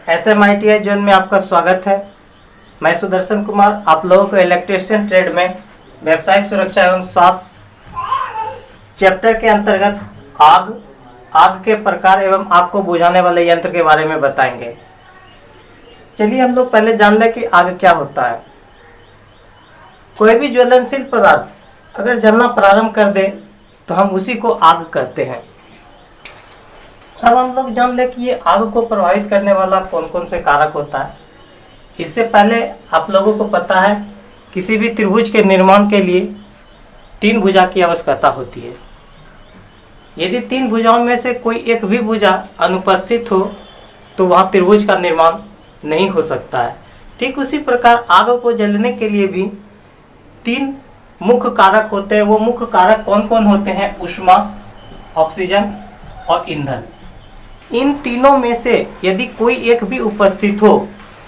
SMITI zone में आपका स्वागत है। मैं सुदर्शन कुमार आप लोगों को इलेक्ट्रिशियन ट्रेड में व्यावसायिक सुरक्षा एवं स्वास्थ्य चैप्टर के अंतर्गत आग के प्रकार एवं आग को बुझाने वाले यंत्र के बारे में बताएंगे। चलिए हम लोग पहले जान लें कि आग क्या होता है। कोई भी ज्वलनशील पदार्थ अगर जलना प्रारंभ कर दे तो हम उसी को आग कहते हैं। अब हम लोग जान लें कि ये आग को प्रभावित करने वाला कौन कौन से कारक होता है। इससे पहले आप लोगों को पता है किसी भी त्रिभुज के निर्माण के लिए 3 भुजा की आवश्यकता होती है। यदि 3 भुजाओं में से कोई एक भी भुजा अनुपस्थित हो तो वहाँ त्रिभुज का निर्माण नहीं हो सकता है। ठीक उसी प्रकार आग को जलने के लिए भी 3 मुख्य कारक होते हैं। वो मुख्य कारक कौन कौन होते हैं? ऊष्मा, ऑक्सीजन और ईंधन। इन तीनों में से यदि कोई एक भी उपस्थित हो,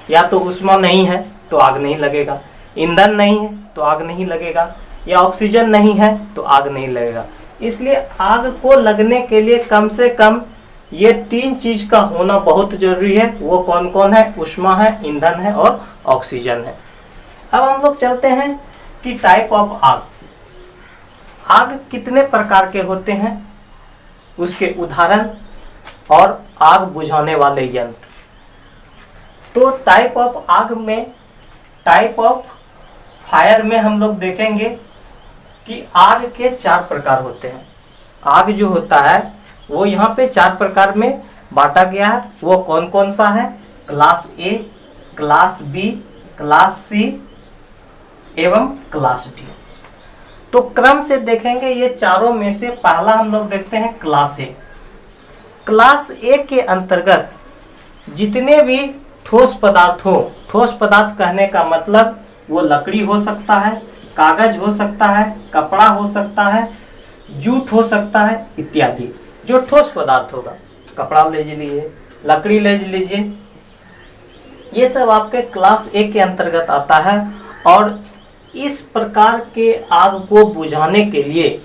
या तो ऊष्मा नहीं है तो आग नहीं लगेगा, ईंधन नहीं है तो आग नहीं लगेगा, या ऑक्सीजन नहीं है तो आग नहीं लगेगा। इसलिए आग को लगने के लिए कम से कम ये 3 चीज का होना बहुत जरूरी है। वो कौन कौन है? ऊष्मा है, ईंधन है और ऑक्सीजन है। अब हम लोग चलते हैं कि टाइप ऑफ आग। आग कितने प्रकार के होते हैं, उसके उदाहरण और आग बुझाने वाले यंत्र। तो टाइप ऑफ आग में, टाइप ऑफ फायर में हम लोग देखेंगे कि आग के 4 प्रकार होते हैं। आग जो होता है वो यहाँ पे 4 प्रकार में बांटा गया है। वो कौन कौन सा है? Class A, class B, class C एवं क्लास डी। तो क्रम से देखेंगे ये चारों में से पहला हम लोग देखते हैं क्लास ए। क्लास ए के अंतर्गत जितने भी ठोस पदार्थ हो, ठोस पदार्थ कहने का मतलब वो लकड़ी हो सकता है, कागज हो सकता है, कपड़ा हो सकता है, जूट हो सकता है इत्यादि। जो ठोस पदार्थ होगा, कपड़ा ले लीजिए, लकड़ी ले लीजिए, ये सब आपके क्लास ए के अंतर्गत आता है। और इस प्रकार के आग को बुझाने के लिए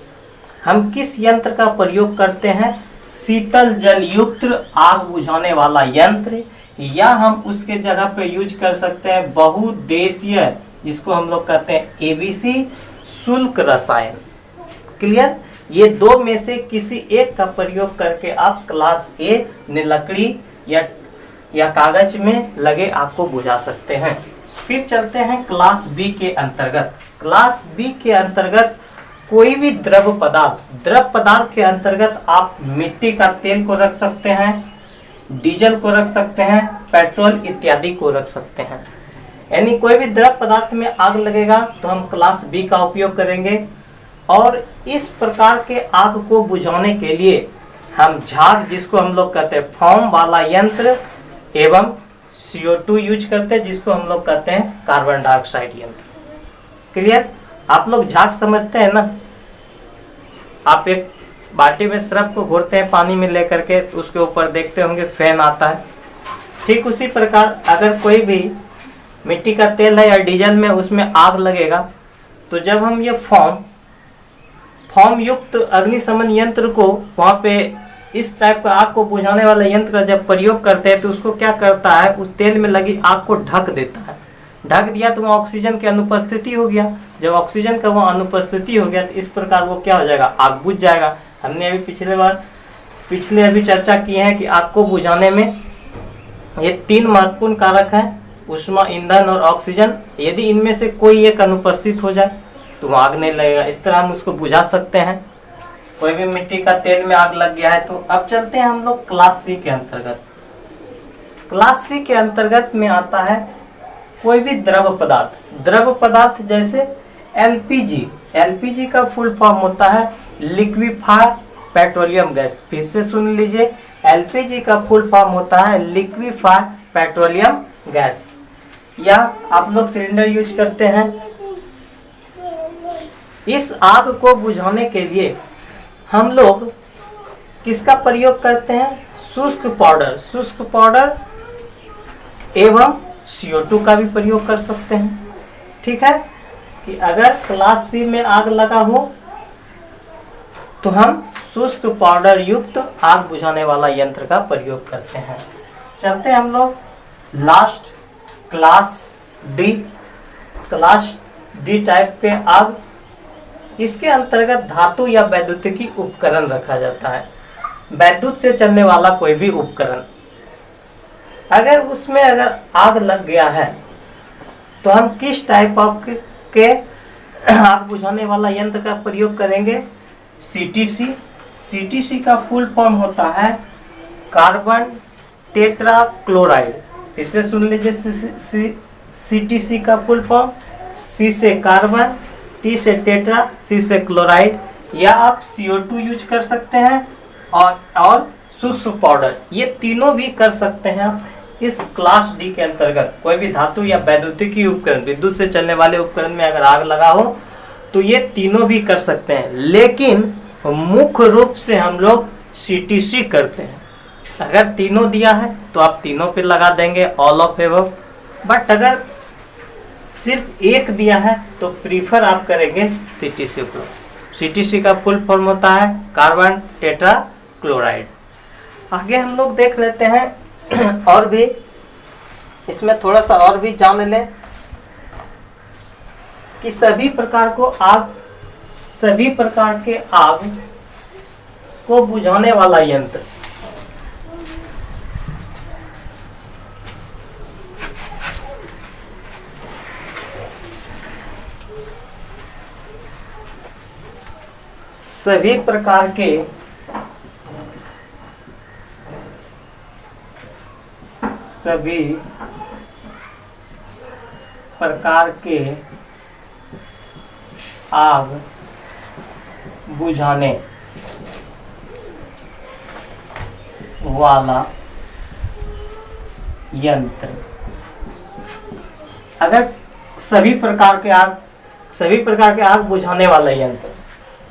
हम किस यंत्र का प्रयोग करते हैं? शीतल जल युक्त आग बुझाने वाला यंत्र, या हम उसके जगह पे यूज कर सकते हैं बहुउद्देशीय, जिसको हम लोग कहते हैं ABC शुल्क रसायन। क्लियर? ये 2 में से किसी एक का प्रयोग करके आप क्लास ए ने लकड़ी या कागज में लगे आग को बुझा सकते हैं। फिर चलते हैं क्लास बी के अंतर्गत। क्लास बी के अंतर्गत कोई भी द्रव पदार्थ के अंतर्गत आप मिट्टी का तेल को रख सकते हैं, डीजल को रख सकते हैं, पेट्रोल इत्यादि को रख सकते हैं। यानी कोई भी द्रव पदार्थ में आग लगेगा तो हम क्लास बी का उपयोग करेंगे। और इस प्रकार के आग को बुझाने के लिए हम झाग, जिसको हम लोग कहते हैं फॉर्म वाला यंत्र, एवं CO2 यूज करते हैं, जिसको हम लोग कहते हैं कार्बन डाइऑक्साइड यंत्र। क्लियर? आप लोग झाग समझते हैं ना? आप एक बाल्टी में सिरप को घोरते हैं पानी में लेकर के, उसके ऊपर देखते होंगे फैन आता है। ठीक उसी प्रकार अगर कोई भी मिट्टी का तेल है या डीजल में उसमें आग लगेगा तो जब हम ये फॉर्म युक्त अग्निशमन यंत्र को वहाँ पे इस टाइप का आग को बुझाने वाला यंत्र जब प्रयोग करते हैं तो उसको क्या करता है? उस तेल में लगी आग को ढक देता है। ढक दिया तो वहाँ ऑक्सीजन की अनुपस्थिति हो गया। जब ऑक्सीजन का वहाँ अनुपस्थिति हो गया तो इस प्रकार वो क्या हो जाएगा? आग बुझ जाएगा। हमने अभी पिछले चर्चा की है कि आग को बुझाने में ये 3 महत्वपूर्ण कारक हैं, ऊष्मा, ईंधन और ऑक्सीजन। यदि इनमें से कोई एक अनुपस्थित हो जाए तो आग नहीं लगेगा। इस तरह हम उसको बुझा सकते हैं। कोई भी मिट्टी का तेल में आग लग गया है तो अब चलते हैं हम लोग क्लास सी के अंतर्गत। क्लास सी के अंतर्गत में आता है कोई भी द्रव पदार्थ जैसे LPG का फुल फॉर्म होता है लिक्विफाइड पेट्रोलियम गैस। फिर से सुन लीजिए, LPG का फुल फॉर्म होता है लिक्विफाइड पेट्रोलियम गैस। या आप लोग सिलेंडर यूज करते हैं। इस आग को बुझाने के लिए हम लोग किसका प्रयोग करते हैं? शुष्क पाउडर एवं CO2 का भी प्रयोग कर सकते हैं। ठीक है कि अगर क्लास सी में आग लगा हो तो हम शुष्क पाउडर युक्त आग बुझाने वाला यंत्र का प्रयोग करते हैं। चलते हैं हम लोग लास्ट क्लास डी टाइप के आग, इसके अंतर्गत धातु या वैद्युतिकी उपकरण रखा जाता है। वैद्युत से चलने वाला कोई भी उपकरण, अगर उसमें आग लग गया है तो हम किस टाइप ऑफ के आग बुझाने वाला यंत्र का प्रयोग करेंगे? सीटीसी। सीटीसी का फुल फॉर्म होता है कार्बन टेट्रा क्लोराइड। फिर से सुन लीजिए, सीटीसी का फुल फॉर्म सी से कार्बन, टी से टेट्रा, सी से क्लोराइड, या आप CO2 यूज कर सकते हैं और सुसु पाउडर, ये तीनों भी कर सकते हैं आप। इस क्लास डी के अंतर्गत कोई भी धातु या वैद्युतिकी उपकरण, विद्युत से चलने वाले उपकरण में अगर आग लगा हो तो ये तीनों भी कर सकते हैं, लेकिन मुख्य रूप से हम लोग सीटीसी करते हैं। अगर तीनों दिया है तो आप तीनों पे लगा देंगे, ऑल ऑफ एबव। बट अगर सिर्फ एक दिया है तो प्रीफर आप करेंगे सीटीसी को। सीटीसी का फुल फॉर्म होता है कार्बन टेट्रा क्लोराइड। आगे हम लोग देख लेते हैं और भी इसमें थोड़ा सा और भी जान लें कि सभी प्रकार के आग को बुझाने वाला यंत्र, सभी प्रकार के आग बुझाने वाला यंत्र, अगर सभी प्रकार के आग बुझाने वाला यंत्र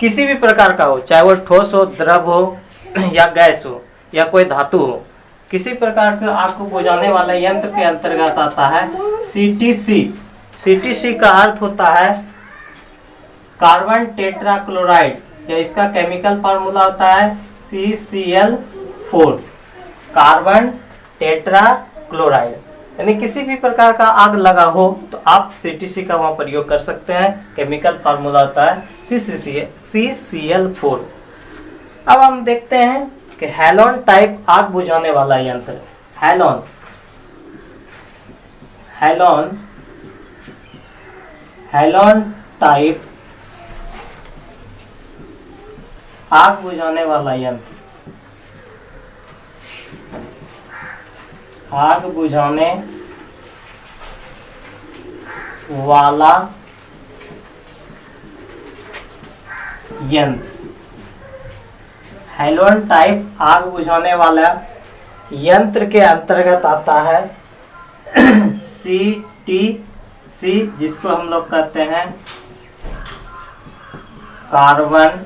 किसी भी प्रकार का हो, चाहे वो ठोस हो, द्रव हो या गैस हो या कोई धातु हो, किसी प्रकार के आग को बुझाने वाला यंत्र के अंतर्गत आता है सीटीसी। सीटीसी का अर्थ होता है कार्बन टेट्रा क्लोराइड, या इसका केमिकल फार्मूला होता है CCl4, कार्बन टेट्रा क्लोराइड। यानी किसी भी प्रकार का आग लगा हो तो आप सीटीसी का वहाँ प्रयोग कर सकते हैं। केमिकल फार्मूला होता है CCl4। अब हम देखते हैं कि हैलोन टाइप आग बुझाने वाला यंत्र, हैलोन टाइप आग बुझाने वाला यंत्र, आग बुझाने वाला यंत्र, हैलोन टाइप आग बुझाने वाला यंत्र के अंतर्गत आता है CTC, जिसको हम लोग कहते हैं carbon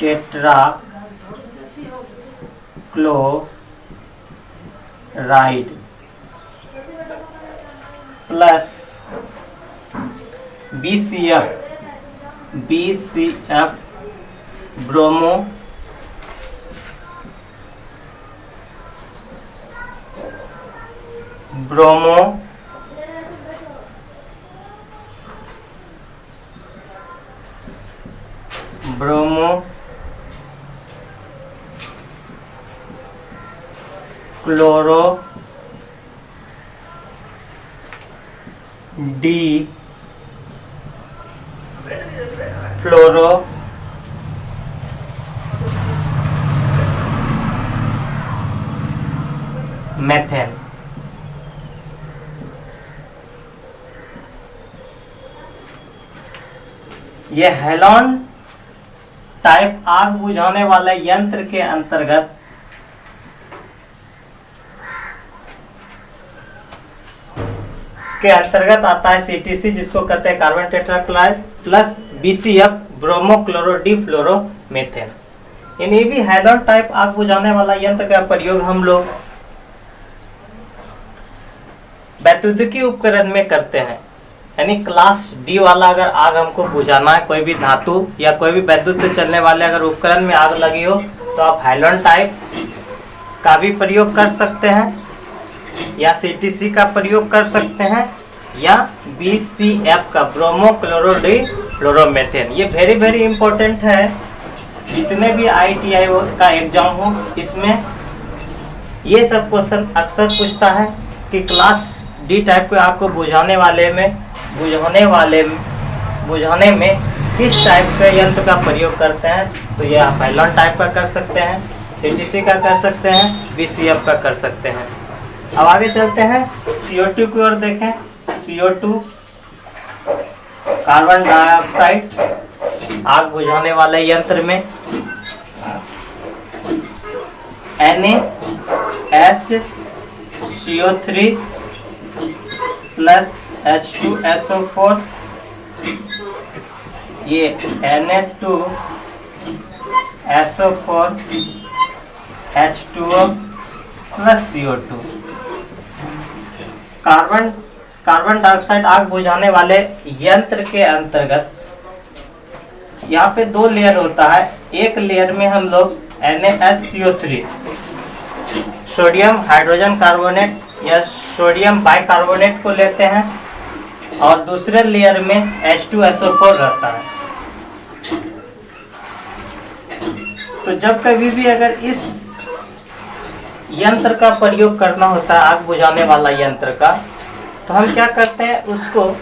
tetrachloride plus BCF bromochlorodifluoromethane. ये हैलोन टाइप आग बुझाने वाले यंत्र के अंतर्गत आता है सीटीसी, जिसको कहते हैं carbon tetrachloride plus BCF bromochlorodifluoromethane. इन्हीं भी हैलोन टाइप आग बुझाने वाला यंत्र का प्रयोग हम लोग वैद्युतिकी उपकरण में करते हैं। यानी क्लास डी वाला अगर आग हमको बुझाना है, कोई भी धातु या कोई भी विद्युत से चलने वाले अगर उपकरण में आग लगी हो तो आप हैलोन टाइप का भी प्रयोग कर सकते हैं। या CTC का प्रयोग कर सकते हैं या BCF का, ब्रोमो क्लोरोडीफ्लोरोमेथेन। ये वेरी वेरी इंपॉर्टेंट है। जितने भी ITI का एग्जाम हो इसमें ये सब क्वेश्चन अक्सर पूछता है कि क्लास D टाइप के आपको बुझाने में किस टाइप के यंत्र का प्रयोग करते हैं। तो ये आप पाइलॉन टाइप का कर सकते हैं, CTC का कर सकते हैं, BCF का कर सकते हैं। अब आगे चलते हैं, CO2 की ओर देखें। CO2 कार्बन डाइऑक्साइड आग बुझाने वाले यंत्र में NaHCO3 प्लस H2SO4, ये Na2SO4 H2O plus CO2। Carbon dioxide आग बुझाने वाले यंत्र के अंतर्गत यहाँ पे 2 लेयर होता है। एक लेयर में हम लोग NaHCO3 सोडियम हाइड्रोजन कार्बोनेट या सोडियम बाइकार्बोनेट को लेते हैं और दूसरे लेयर में H2SO4 रहता है। तो जब कभी भी अगर इस यंत्र का प्रयोग करना होता है, आग बुझाने वाला यंत्र का, तो हम क्या करते हैं, उसको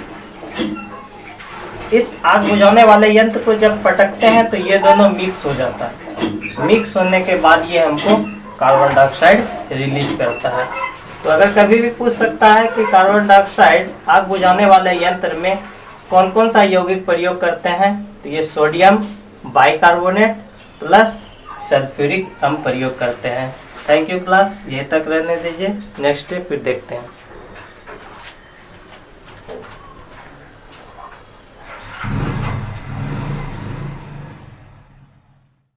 इस आग बुझाने वाले यंत्र को जब पटकते हैं तो ये दोनों मिक्स हो जाता है। मिक्स होने के बाद ये हमको कार्बन डाइऑक्साइड रिलीज करता है। तो अगर कभी भी पूछ सकता है कि कार्बन डाइऑक्साइड आग बुझाने वाले यंत्र में कौन कौन सा यौगिक प्रयोग करते हैं, तो ये सोडियम बाइकार्बोनेट प्लस सल्फ्यूरिक हम प्रयोग करते हैं। थैंक यू क्लास, ये तक रहने दीजिए, नेक्स्ट डे फिर देखते हैं।